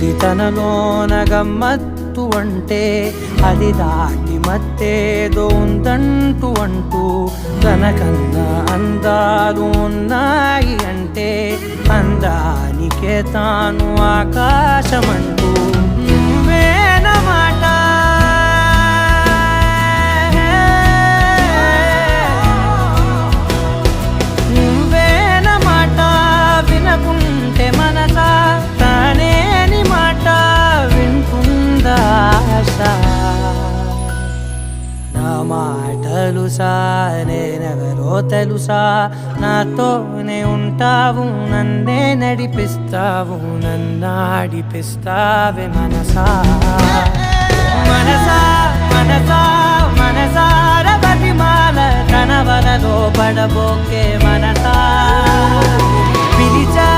ఉంది తనలోన గమ్మత్తు అంటే అది దాటి మత్తేదో ఉందంటూ అంటూ తనకన్నా అందాలు ఉన్నాయి అంటే అందానికే తాను ఆకాశమంటూ నువ్వేనమాట నువ్వేనమాట వినకుంటే మనసా తానేని మాట వింటుందా ఆశ నా మాటలు నేనెవరో తెలుసా నాతోనే ఉంటావు నన్నే నడిపిస్తావు నన్నాడిపిస్తావే మనసా మనసా మనసా మనసార బతిమాల తన వలలో పడబోకే మనసా పిలిచా